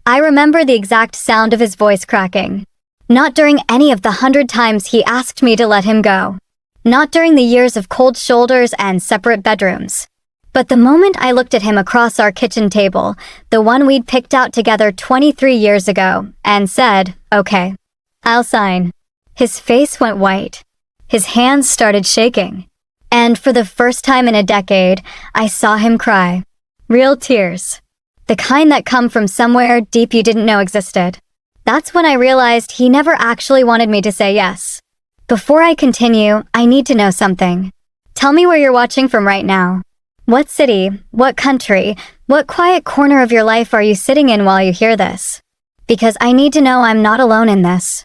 I remember the exact sound of his voice cracking. Not during any of the 100 times he asked me to let him go. Not during the years of cold shoulders and separate bedrooms. But the moment I looked at him across our kitchen table, the one we'd picked out together 23 years ago, and said, "Okay, I'll sign," his face went white. His hands started shaking. And for the first time in a decade, I saw him cry. Real tears. The kind that come from somewhere deep you didn't know existed. That's when I realized he never actually wanted me to say yes. Before I continue, I need to know something. Tell me where you're watching from right now. What city, what country, what quiet corner of your life are you sitting in while you hear this? Because I need to know I'm not alone in this.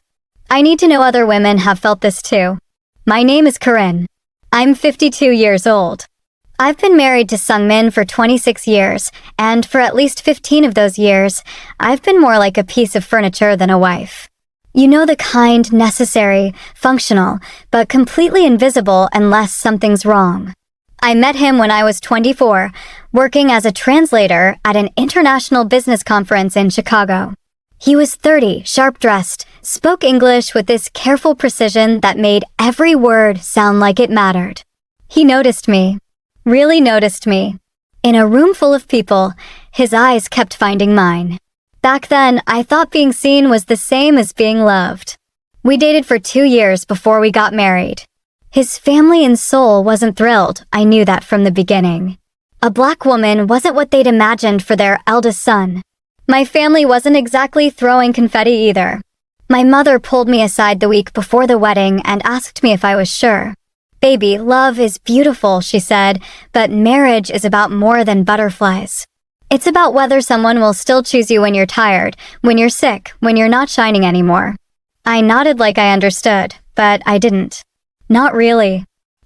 I need to know other women have felt this too. My name is Corinne. I'm 52 years old. I've been married to Sungmin for 26 years, and for at least 15 of those years, I've been more like a piece of furniture than a wife. You know, the kind, necessary, functional, but completely invisible unless something's wrong. I met him when I was 24, working as a translator at an international business conference in Chicago. He was 30, sharp-dressed, spoke English with this careful precision that made every word sound like it mattered. He noticed me. Really noticed me. In a room full of people, his eyes kept finding mine. Back then, I thought being seen was the same as being loved. We dated for 2 years before we got married. His family and soul wasn't thrilled, I knew that from the beginning. A black woman wasn't what they'd imagined for their eldest son. My family wasn't exactly throwing confetti either. My mother pulled me aside the week before the wedding and asked me if I was sure. "Baby, love is beautiful," she said, "but marriage is about more than butterflies. It's about whether someone will still choose you when you're tired, when you're sick, when you're not shining anymore." I nodded like I understood, but I didn't. Not really.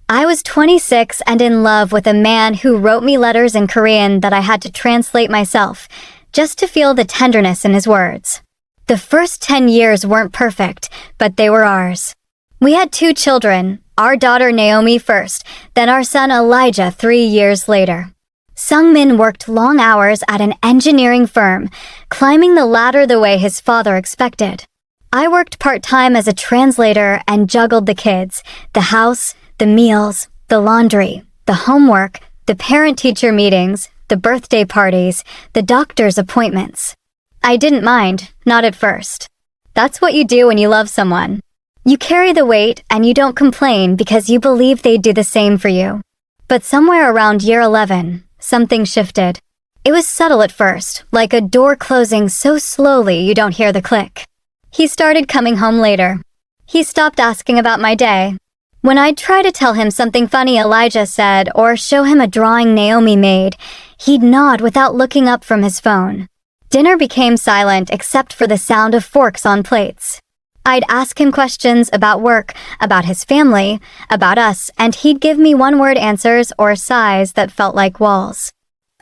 I was 26 and in love with a man who wrote me letters in Korean that I had to translate myself, just to feel the tenderness in his words. The first 10 years weren't perfect, but they were ours. We had 2 children, our daughter Naomi first, then our son Elijah 3 years later. Sungmin worked long hours at an engineering firm, climbing the ladder the way his father expected. I worked part-time as a translator and juggled the kids, the house, the meals, the laundry, the homework, the parent-teacher meetings, the birthday parties, the doctor's appointments. I didn't mind, not at first. That's what you do when you love someone. You carry the weight and you don't complain because you believe they'd do the same for you. But somewhere around year 11, something shifted. It was subtle at first, like a door closing so slowly you don't hear the click. He started coming home later. He stopped asking about my day. When I'd try to tell him something funny Elijah said or show him a drawing Naomi made, he'd nod without looking up from his phone. Dinner became silent except for the sound of forks on plates. I'd ask him questions about work, about his family, about us, and he'd give me one-word answers or sighs that felt like walls.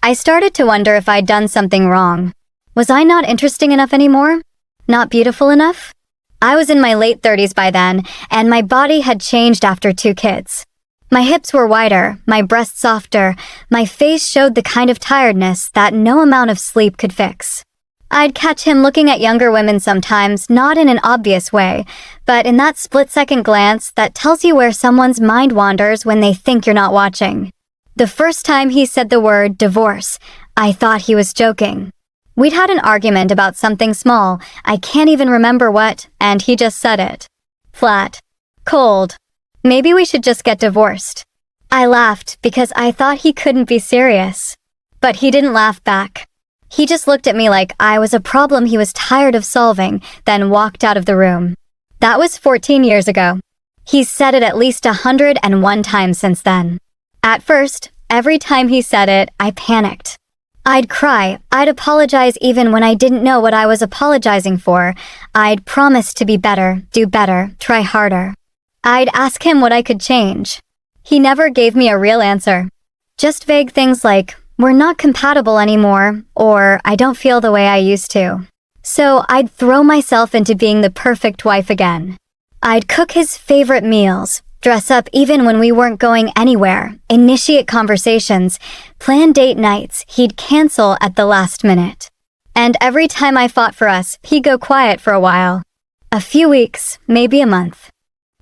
I started to wonder if I'd done something wrong. Was I not interesting enough anymore? Not beautiful enough? I was in my late 30s by then, and my body had changed after 2 kids. My hips were wider, my breasts softer, my face showed the kind of tiredness that no amount of sleep could fix. I'd catch him looking at younger women sometimes, not in an obvious way, but in that split-second glance that tells you where someone's mind wanders when they think you're not watching. The first time he said the word divorce, I thought he was joking. We'd had an argument about something small, I can't even remember what, and he just said it. Flat. Cold. Maybe we should just get divorced. I laughed because I thought he couldn't be serious. But he didn't laugh back. He just looked at me like I was a problem he was tired of solving, then walked out of the room. That was 14 years ago. He's said it at least 101 times since then. At first, every time he said it, I panicked. I'd cry, I'd apologize even when I didn't know what I was apologizing for. I'd promise to be better, do better, try harder. I'd ask him what I could change. He never gave me a real answer. Just vague things like, "We're not compatible anymore," or "I don't feel the way I used to." So I'd throw myself into being the perfect wife again. I'd cook his favorite meals, dress up even when we weren't going anywhere, initiate conversations, plan date nights he'd cancel at the last minute. And every time I fought for us, he'd go quiet for a while. A few weeks, maybe a month.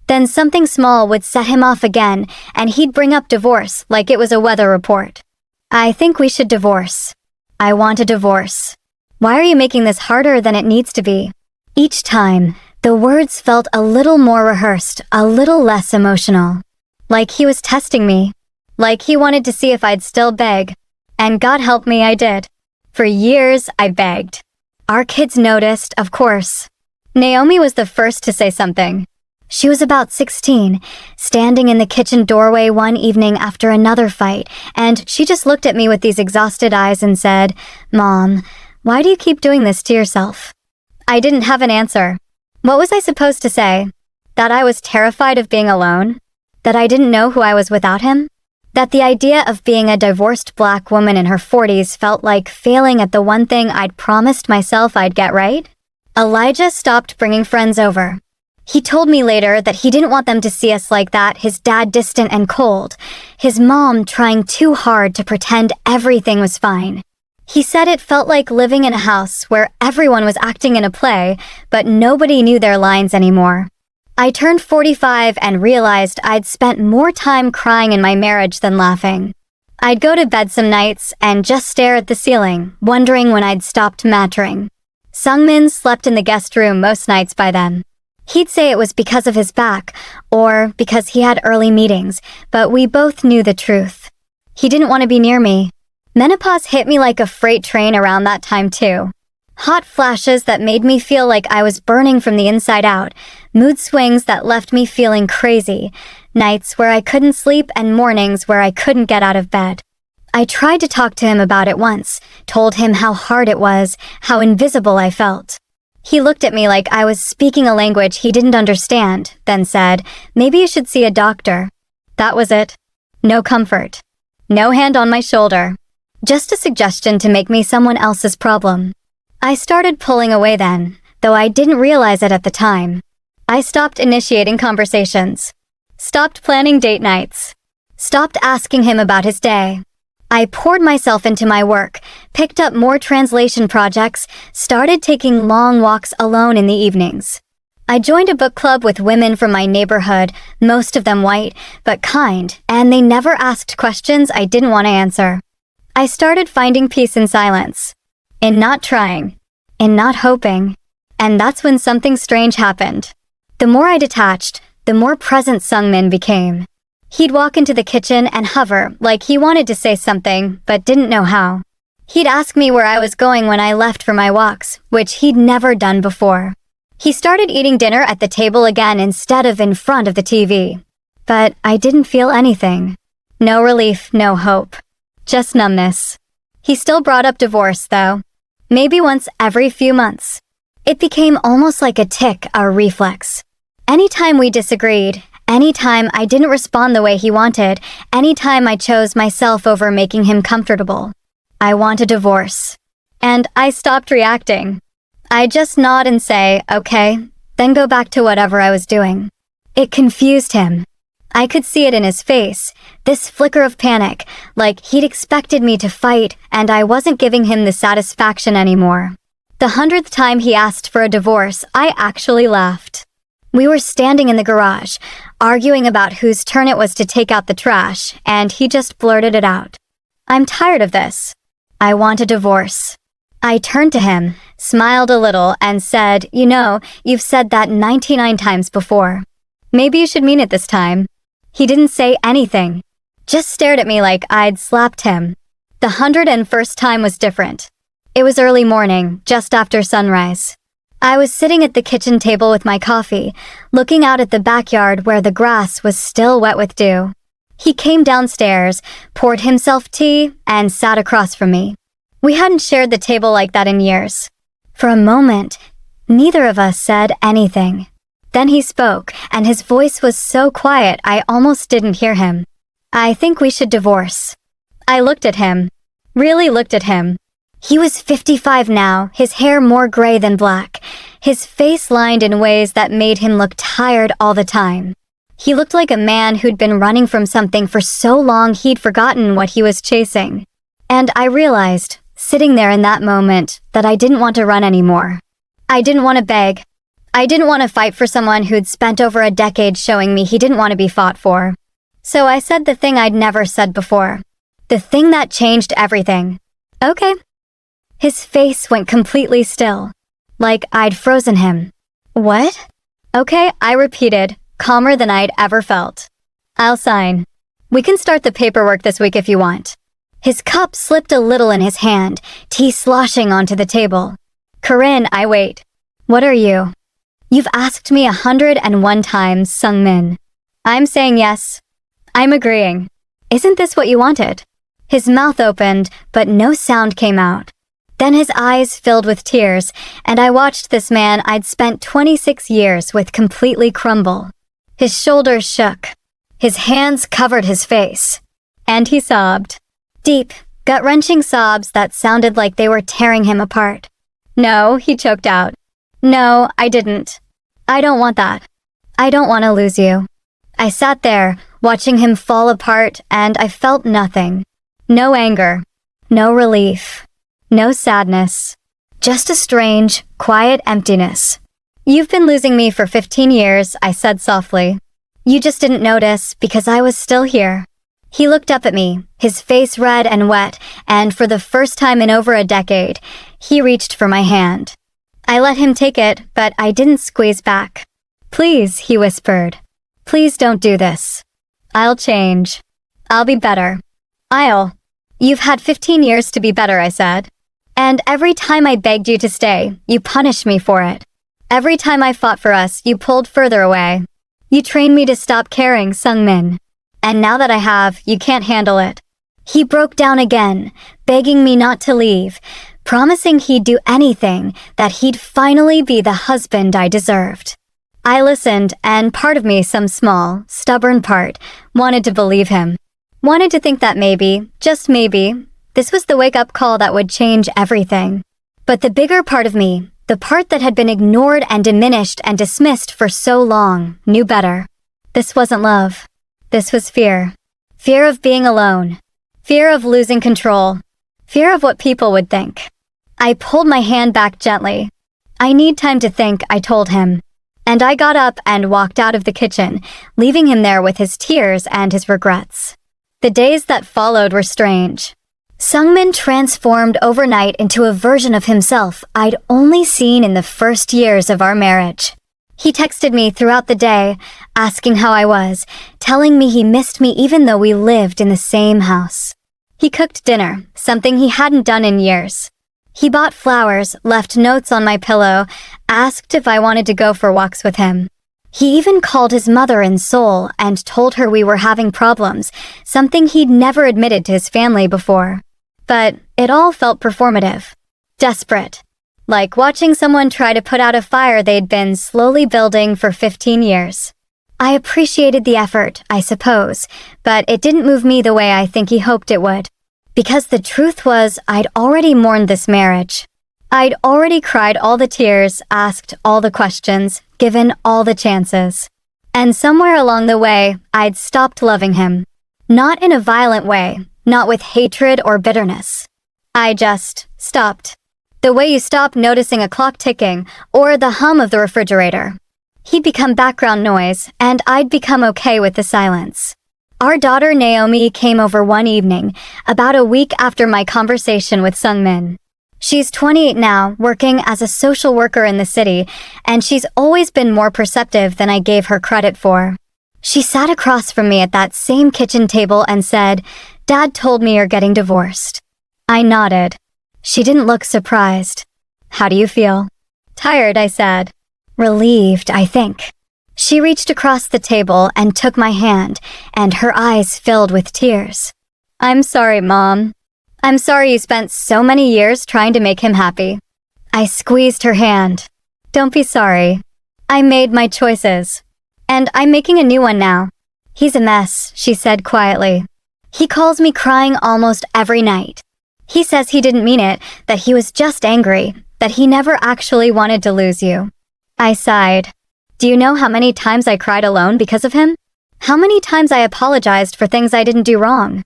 Then something small would set him off again, and he'd bring up divorce like it was a weather report. I think we should divorce. I want a divorce. Why are you making this harder than it needs to be? Each time, the words felt a little more rehearsed, a little less emotional. Like he was testing me. Like he wanted to see if I'd still beg. And God help me, I did. For years, I begged. Our kids noticed, of course. Naomi was the first to say something. She was about 16, standing in the kitchen doorway one evening after another fight, and she just looked at me with these exhausted eyes and said, "Mom, why do you keep doing this to yourself?" I didn't have an answer. What was I supposed to say? That I was terrified of being alone? That I didn't know who I was without him? That the idea of being a divorced black woman in her 40s felt like failing at the one thing I'd promised myself I'd get right? Elijah stopped bringing friends over. He told me later that he didn't want them to see us like that, his dad distant and cold, his mom trying too hard to pretend everything was fine. He said it felt like living in a house where everyone was acting in a play, but nobody knew their lines anymore. I turned 45 and realized I'd spent more time crying in my marriage than laughing. I'd go to bed some nights and just stare at the ceiling, wondering when I'd stopped mattering. Sungmin slept in the guest room most nights by then. He'd say it was because of his back, or because he had early meetings, but we both knew the truth. He didn't want to be near me. Menopause hit me like a freight train around that time too. Hot flashes that made me feel like I was burning from the inside out, mood swings that left me feeling crazy, nights where I couldn't sleep and mornings where I couldn't get out of bed. I tried to talk to him about it once, told him how hard it was, how invisible I felt. He looked at me like I was speaking a language he didn't understand, then said, "Maybe you should see a doctor." That was it. No comfort. No hand on my shoulder. Just a suggestion to make me someone else's problem. I started pulling away then, though I didn't realize it at the time. I stopped initiating conversations. Stopped planning date nights. Stopped asking him about his day. I poured myself into my work, picked up more translation projects, started taking long walks alone in the evenings. I joined a book club with women from my neighborhood, most of them white, but kind, and they never asked questions I didn't want to answer. I started finding peace in silence, in not trying, in not hoping, and that's when something strange happened. The more I detached, the more present Sungmin became. He'd walk into the kitchen and hover like he wanted to say something, but didn't know how. He'd ask me where I was going when I left for my walks, which he'd never done before. He started eating dinner at the table again instead of in front of the TV. But I didn't feel anything. No relief, no hope. Just numbness. He still brought up divorce, though. Maybe once every few months. It became almost like a tic, a reflex. Anytime we disagreed, anytime I didn't respond the way he wanted, anytime I chose myself over making him comfortable, I want a divorce. And I stopped reacting. I just nod and say, okay, then go back to whatever I was doing. It confused him. I could see it in his face, this flicker of panic, like he'd expected me to fight and I wasn't giving him the satisfaction anymore. The 100th time he asked for a divorce, I actually laughed. We were standing in the garage, arguing about whose turn it was to take out the trash, and he just blurted it out. "I'm tired of this. I want a divorce." I turned to him, smiled a little, and said, "You know, you've said that 99 times before. Maybe you should mean it this time." He didn't say anything, just stared at me like I'd slapped him. The 101st time was different. It was early morning, just after sunrise. I was sitting at the kitchen table with my coffee, looking out at the backyard where the grass was still wet with dew. He came downstairs, poured himself tea, and sat across from me. We hadn't shared the table like that in years. For a moment, neither of us said anything. Then he spoke, and his voice was so quiet I almost didn't hear him. "I think we should divorce." I looked at him. Really looked at him. He was 55 now, his hair more gray than black, his face lined in ways that made him look tired all the time. He looked like a man who'd been running from something for so long he'd forgotten what he was chasing. And I realized, sitting there in that moment, that I didn't want to run anymore. I didn't want to beg. I didn't want to fight for someone who'd spent over a decade showing me he didn't want to be fought for. So I said the thing I'd never said before. The thing that changed everything. Okay. His face went completely still, like I'd frozen him. What? Okay, I repeated, calmer than I'd ever felt. I'll sign. We can start the paperwork this week if you want. His cup slipped a little in his hand, tea sloshing onto the table. Corinne, I wait. What are you? You've asked me 101 times, Sungmin. I'm saying yes. I'm agreeing. Isn't this what you wanted? His mouth opened, but no sound came out. Then his eyes filled with tears, and I watched this man I'd spent 26 years with completely crumble. His shoulders shook. His hands covered his face. And he sobbed. Deep, gut-wrenching sobs that sounded like they were tearing him apart. No, he choked out. No, I didn't. I don't want that. I don't want to lose you. I sat there, watching him fall apart, and I felt nothing. No anger. No relief. No sadness. Just a strange, quiet emptiness. You've been losing me for 15 years, I said softly. You just didn't notice because I was still here. He looked up at me, his face red and wet, and for the first time in over a decade, he reached for my hand. I let him take it, but I didn't squeeze back. Please, he whispered. Please don't do this. I'll change. I'll be better. You've had 15 years to be better, I said. And every time I begged you to stay, you punished me for it. Every time I fought for us, you pulled further away. You trained me to stop caring, Sungmin. And now that I have, you can't handle it. He broke down again, begging me not to leave, promising he'd do anything, that he'd finally be the husband I deserved. I listened, and part of me, some small, stubborn part, wanted to believe him. Wanted to think that maybe, just maybe, this was the wake-up call that would change everything. But the bigger part of me, the part that had been ignored and diminished and dismissed for so long, knew better. This wasn't love. This was fear. Fear of being alone. Fear of losing control. Fear of what people would think. I pulled my hand back gently. I need time to think, I told him. And I got up and walked out of the kitchen, leaving him there with his tears and his regrets. The days that followed were strange. Sungmin transformed overnight into a version of himself I'd only seen in the first years of our marriage. He texted me throughout the day, asking how I was, telling me he missed me even though we lived in the same house. He cooked dinner, something he hadn't done in years. He bought flowers, left notes on my pillow, asked if I wanted to go for walks with him. He even called his mother in Seoul and told her we were having problems, something he'd never admitted to his family before. But it all felt performative. Desperate. Like watching someone try to put out a fire they'd been slowly building for 15 years. I appreciated the effort, I suppose, but it didn't move me the way I think he hoped it would. Because the truth was, I'd already mourned this marriage. I'd already cried all the tears, asked all the questions, given all the chances. And somewhere along the way, I'd stopped loving him. Not in a violent way, not with hatred or bitterness. I just stopped. The way you stop noticing a clock ticking or the hum of the refrigerator. He'd become background noise, and I'd become okay with the silence. Our daughter Naomi came over one evening, about a week after my conversation with Sungmin. She's 28 now, working as a social worker in the city, and she's always been more perceptive than I gave her credit for. She sat across from me at that same kitchen table and said, "Dad told me you're getting divorced." I nodded. She didn't look surprised. "How do you feel?" "Tired," I said. "Relieved, I think." She reached across the table and took my hand, and her eyes filled with tears. "I'm sorry, Mom. I'm sorry you spent so many years trying to make him happy." I squeezed her hand. "Don't be sorry. I made my choices. And I'm making a new one now." "He's a mess," she said quietly. "He calls me crying almost every night. He says he didn't mean it, that he was just angry, that he never actually wanted to lose you." I sighed. "Do you know how many times I cried alone because of him? How many times I apologized for things I didn't do wrong?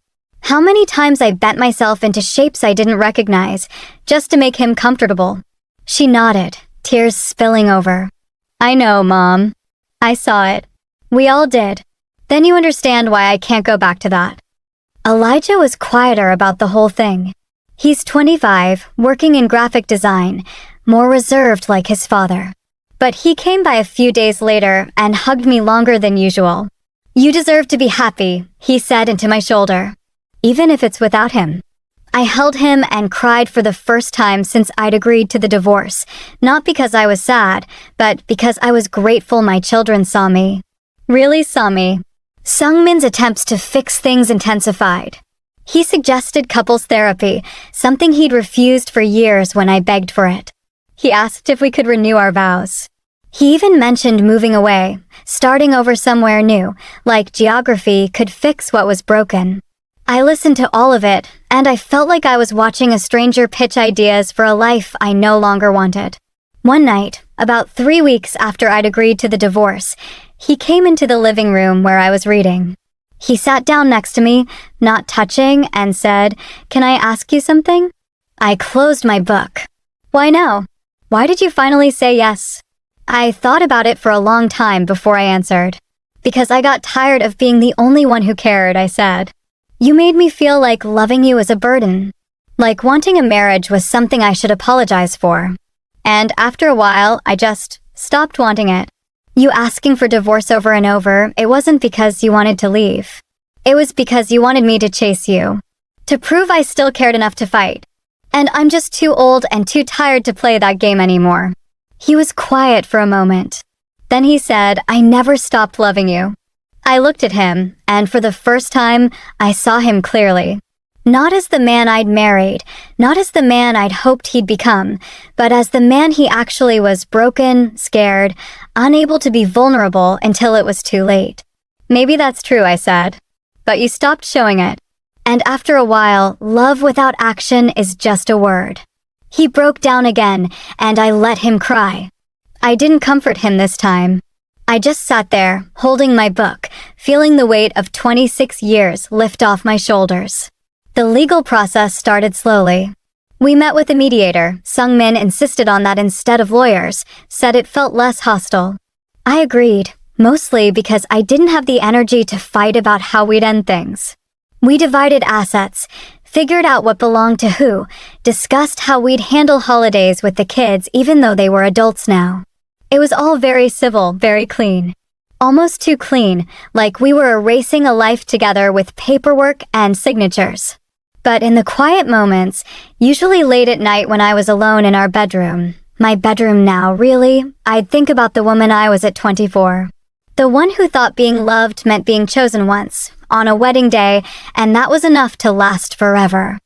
How many times I bent myself into shapes I didn't recognize, just to make him comfortable. She nodded, tears spilling over. I know, Mom. I saw it. We all did. Then you understand why I can't go back to that. Elijah was quieter about the whole thing. He's 25, working in graphic design, more reserved like his father. But he came by a few days later and hugged me longer than usual. You deserve to be happy, he said into my shoulder. Even if it's without him. I held him and cried for the first time since I'd agreed to the divorce, not because I was sad, but because I was grateful my children saw me. Really saw me. Sungmin's attempts to fix things intensified. He suggested couples therapy, something he'd refused for years when I begged for it. He asked if we could renew our vows. He even mentioned moving away, starting over somewhere new, like geography could fix what was broken. I listened to all of it, and I felt like I was watching a stranger pitch ideas for a life I no longer wanted. One night, about 3 weeks after I'd agreed to the divorce, he came into the living room where I was reading. He sat down next to me, not touching, and said, "Can I ask you something?" I closed my book. Why now? Why did you finally say yes? I thought about it for a long time before I answered. Because I got tired of being the only one who cared, I said. You made me feel like loving you was a burden. Like wanting a marriage was something I should apologize for. And after a while, I just stopped wanting it. You asking for divorce over and over, it wasn't because you wanted to leave. It was because you wanted me to chase you. To prove I still cared enough to fight. And I'm just too old and too tired to play that game anymore. He was quiet for a moment. Then he said, I never stopped loving you. I looked at him, and for the first time, I saw him clearly. Not as the man I'd married, not as the man I'd hoped he'd become, but as the man he actually was, broken, scared, unable to be vulnerable until it was too late. Maybe that's true, I said. But you stopped showing it. And after a while, love without action is just a word. He broke down again, and I let him cry. I didn't comfort him this time. I just sat there, holding my book, feeling the weight of 26 years lift off my shoulders. The legal process started slowly. We met with a mediator. Sungmin insisted on that instead of lawyers, said it felt less hostile. I agreed, mostly because I didn't have the energy to fight about how we'd end things. We divided assets, figured out what belonged to who, discussed how we'd handle holidays with the kids even though they were adults now. It was all very civil, very clean. Almost too clean, like we were erasing a life together with paperwork and signatures. But in the quiet moments, usually late at night when I was alone in our bedroom, my bedroom now, really, I'd think about the woman I was at 24. The one who thought being loved meant being chosen once, on a wedding day, and that was enough to last forever.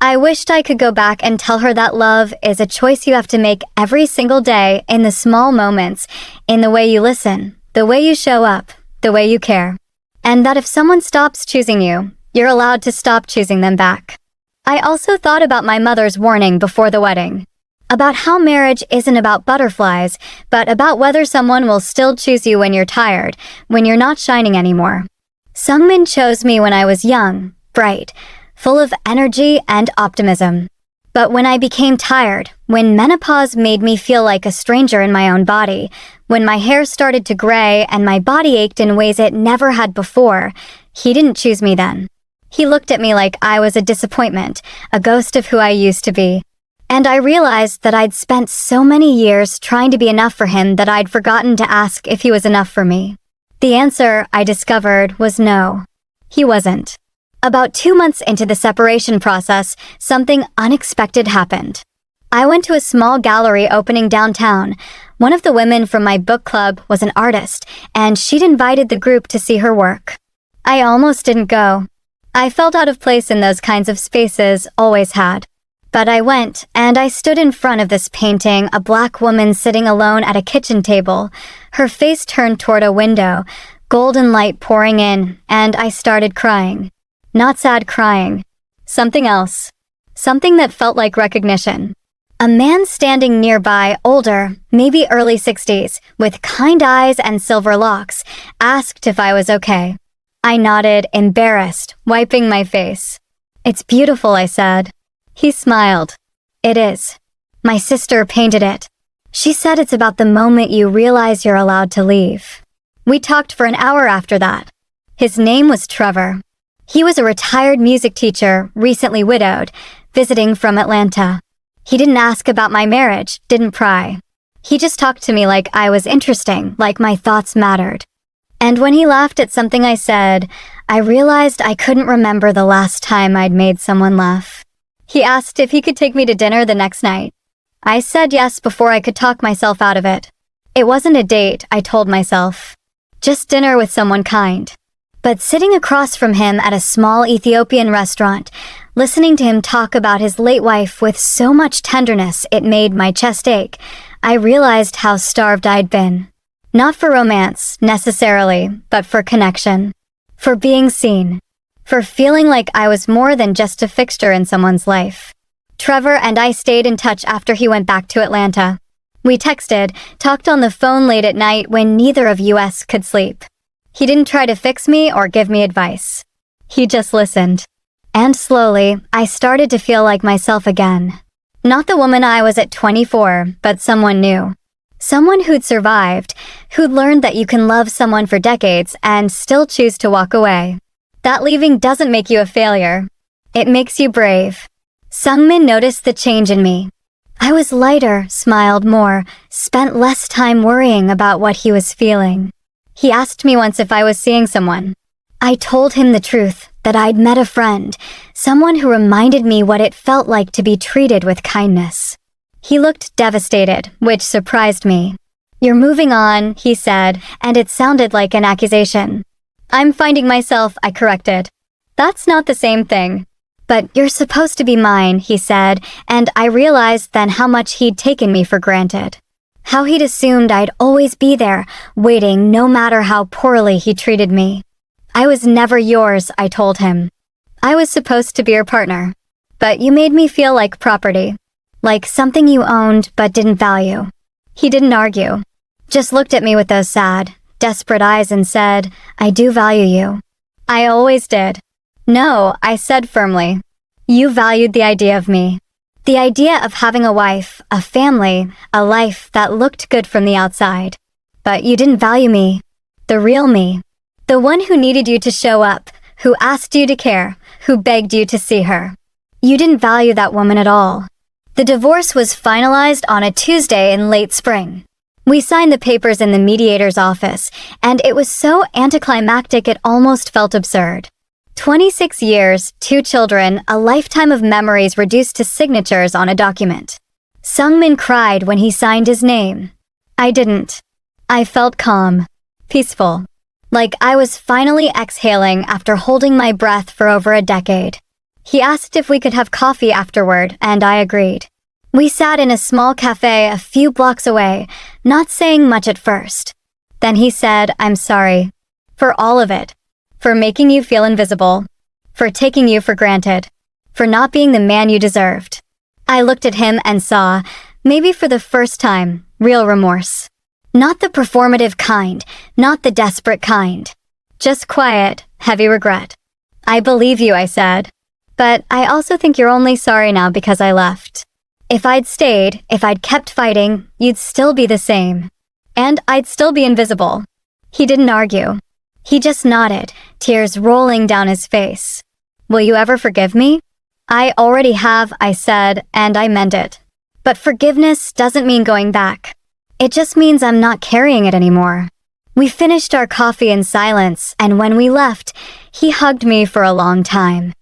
I wished I could go back and tell her that love is a choice you have to make every single day in the small moments, in the way you listen, the way you show up, the way you care. And that if someone stops choosing you, you're allowed to stop choosing them back. I also thought about my mother's warning before the wedding. About how marriage isn't about butterflies, but about whether someone will still choose you when you're tired, when you're not shining anymore. Sungmin chose me when I was young, bright, full of energy and optimism. But when I became tired, when menopause made me feel like a stranger in my own body, when my hair started to gray and my body ached in ways it never had before, he didn't choose me then. He looked at me like I was a disappointment, a ghost of who I used to be. And I realized that I'd spent so many years trying to be enough for him that I'd forgotten to ask if he was enough for me. The answer, I discovered, was no. He wasn't. About 2 months into the separation process, something unexpected happened. I went to a small gallery opening downtown. One of the women from my book club was an artist, and she'd invited the group to see her work. I almost didn't go. I felt out of place in those kinds of spaces, always had. But I went, and I stood in front of this painting, a black woman sitting alone at a kitchen table, her face turned toward a window, golden light pouring in, and I started crying. Not sad crying. Something else. Something that felt like recognition. A man standing nearby, older, maybe early 60s, with kind eyes and silver locks, asked if I was okay. I nodded, embarrassed, wiping my face. It's beautiful, I said. He smiled. It is. My sister painted it. She said it's about the moment you realize you're allowed to leave. We talked for an hour after that. His name was Trevor. He was a retired music teacher, recently widowed, visiting from Atlanta. He didn't ask about my marriage, didn't pry. He just talked to me like I was interesting, like my thoughts mattered. And when he laughed at something I said, I realized I couldn't remember the last time I'd made someone laugh. He asked if he could take me to dinner the next night. I said yes before I could talk myself out of it. It wasn't a date, I told myself. Just dinner with someone kind. But sitting across from him at a small Ethiopian restaurant, listening to him talk about his late wife with so much tenderness it made my chest ache, I realized how starved I'd been. Not for romance, necessarily, but for connection. For being seen. For feeling like I was more than just a fixture in someone's life. Trevor and I stayed in touch after he went back to Atlanta. We texted, talked on the phone late at night when neither of us could sleep. He didn't try to fix me or give me advice. He just listened. And slowly, I started to feel like myself again. Not the woman I was at 24, but someone new. Someone who'd survived, who'd learned that you can love someone for decades and still choose to walk away. That leaving doesn't make you a failure. It makes you brave. Sungmin noticed the change in me. I was lighter, smiled more, spent less time worrying about what he was feeling. He asked me once if I was seeing someone. I told him the truth, that I'd met a friend, someone who reminded me what it felt like to be treated with kindness. He looked devastated, which surprised me. You're moving on, he said, and it sounded like an accusation. I'm finding myself, I corrected. That's not the same thing. But you're supposed to be mine, he said, and I realized then how much he'd taken me for granted. How he'd assumed I'd always be there, waiting no matter how poorly he treated me. I was never yours, I told him. I was supposed to be your partner. But you made me feel like property. Like something you owned but didn't value. He didn't argue. Just looked at me with those sad, desperate eyes and said, I do value you. I always did. No, I said firmly. You valued the idea of me. The idea of having a wife, a family, a life that looked good from the outside. But you didn't value me. The real me. The one who needed you to show up, who asked you to care, who begged you to see her. You didn't value that woman at all. The divorce was finalized on a Tuesday in late spring. We signed the papers in the mediator's office, and it was so anticlimactic it almost felt absurd. 26 years, 2 children, a lifetime of memories reduced to signatures on a document. Sungmin cried when he signed his name. I didn't. I felt calm, peaceful, like I was finally exhaling after holding my breath for over a decade. He asked if we could have coffee afterward, and I agreed. We sat in a small cafe a few blocks away, not saying much at first. Then he said, I'm sorry. For all of it. For making you feel invisible. For taking you for granted. For not being the man you deserved. I looked at him and saw, maybe for the first time, real remorse. Not the performative kind, not the desperate kind. Just quiet, heavy regret. I believe you, I said. But I also think you're only sorry now because I left. If I'd stayed, if I'd kept fighting, you'd still be the same. And I'd still be invisible. He didn't argue. He just nodded, tears rolling down his face. Will you ever forgive me? I already have, I said, and I meant it. But forgiveness doesn't mean going back. It just means I'm not carrying it anymore. We finished our coffee in silence, and when we left, he hugged me for a long time.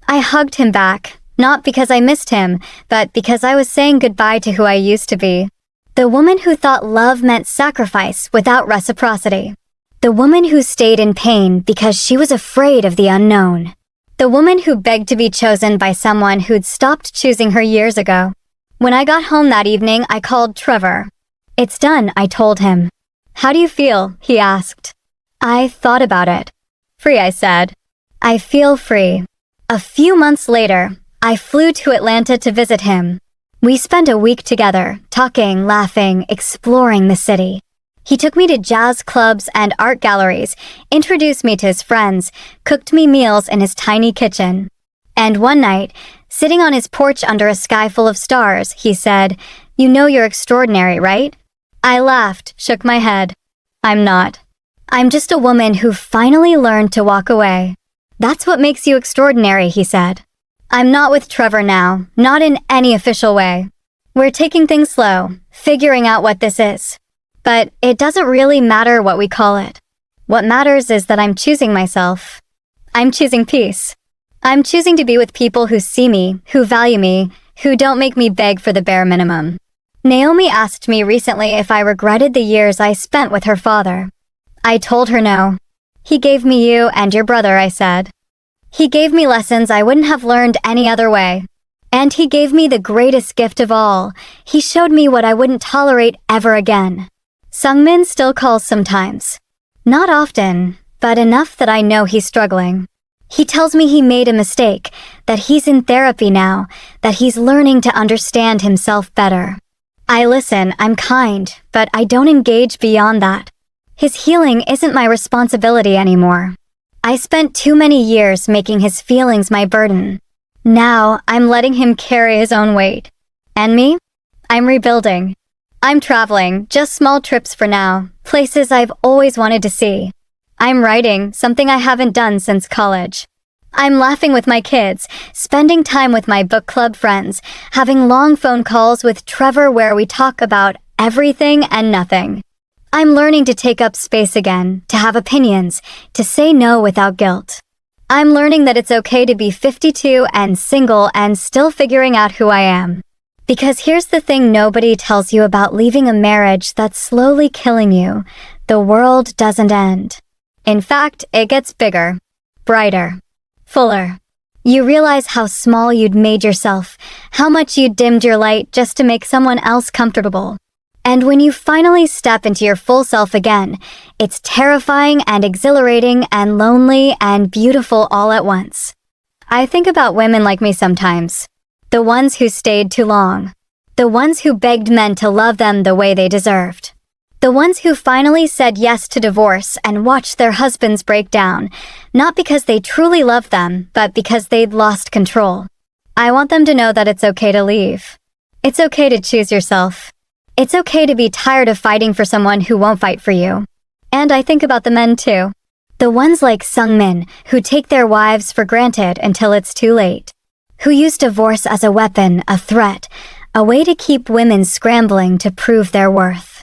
I hugged him back, not because I missed him, but because I was saying goodbye to who I used to be. The woman who thought love meant sacrifice without reciprocity. The woman who stayed in pain because she was afraid of the unknown. The woman who begged to be chosen by someone who'd stopped choosing her years ago. When I got home that evening, I called Trevor. It's done, I told him. How do you feel? He asked. I thought about it. Free, I said. I feel free. A few months later, I flew to Atlanta to visit him. We spent a week together, talking, laughing, exploring the city. He took me to jazz clubs and art galleries, introduced me to his friends, cooked me meals in his tiny kitchen. And one night, sitting on his porch under a sky full of stars, he said, "You know you're extraordinary, right?" I laughed, shook my head. "I'm not. I'm just a woman who finally learned to walk away." "That's what makes you extraordinary," he said. "I'm not with Trevor now, not in any official way. We're taking things slow, figuring out what this is. But it doesn't really matter what we call it. What matters is that I'm choosing myself. I'm choosing peace. I'm choosing to be with people who see me, who value me, who don't make me beg for the bare minimum." Naomi asked me recently if I regretted the years I spent with her father. I told her no. "He gave me you and your brother," I said. "He gave me lessons I wouldn't have learned any other way. And he gave me the greatest gift of all. He showed me what I wouldn't tolerate ever again." Sungmin still calls sometimes. Not often, but enough that I know he's struggling. He tells me he made a mistake, that he's in therapy now, that he's learning to understand himself better. I listen, I'm kind, but I don't engage beyond that. His healing isn't my responsibility anymore. I spent too many years making his feelings my burden. Now, I'm letting him carry his own weight. And me? I'm rebuilding. I'm traveling, just small trips for now, places I've always wanted to see. I'm writing, something I haven't done since college. I'm laughing with my kids, spending time with my book club friends, having long phone calls with Trevor where we talk about everything and nothing. I'm learning to take up space again, to have opinions, to say no without guilt. I'm learning that it's okay to be 52 and single and still figuring out who I am. Because here's the thing nobody tells you about leaving a marriage that's slowly killing you. The world doesn't end. In fact, it gets bigger, brighter, fuller. You realize how small you'd made yourself, how much you dimmed your light just to make someone else comfortable. And when you finally step into your full self again, it's terrifying and exhilarating and lonely and beautiful all at once. I think about women like me sometimes. The ones who stayed too long. The ones who begged men to love them the way they deserved. The ones who finally said yes to divorce and watched their husbands break down, not because they truly loved them, but because they'd lost control. I want them to know that it's okay to leave. It's okay to choose yourself. It's okay to be tired of fighting for someone who won't fight for you. And I think about the men too. The ones like Sungmin, who take their wives for granted until it's too late. Who use divorce as a weapon, a threat, a way to keep women scrambling to prove their worth.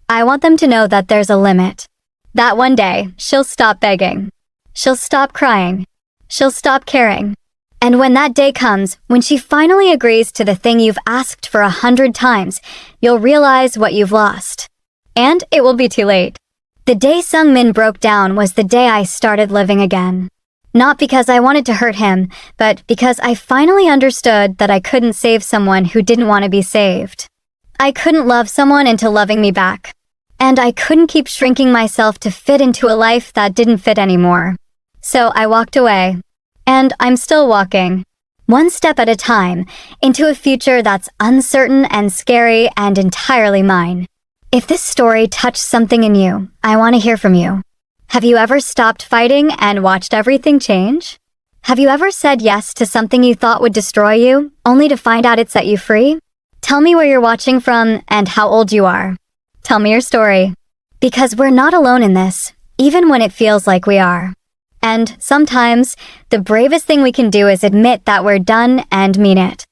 I want them to know that there's a limit. That one day, she'll stop begging. She'll stop crying. She'll stop caring. And when that day comes, when she finally agrees to the thing you've asked for 100 times, you'll realize what you've lost. And it will be too late. The day Sungmin broke down was the day I started living again. Not because I wanted to hurt him, but because I finally understood that I couldn't save someone who didn't want to be saved. I couldn't love someone into loving me back. And I couldn't keep shrinking myself to fit into a life that didn't fit anymore. So I walked away. And I'm still walking, one step at a time, into a future that's uncertain and scary and entirely mine. If this story touched something in you, I want to hear from you. Have you ever stopped fighting and watched everything change? Have you ever said yes to something you thought would destroy you, only to find out it set you free? Tell me where you're watching from and how old you are. Tell me your story. Because we're not alone in this, even when it feels like we are. And sometimes, the bravest thing we can do is admit that we're done and mean it.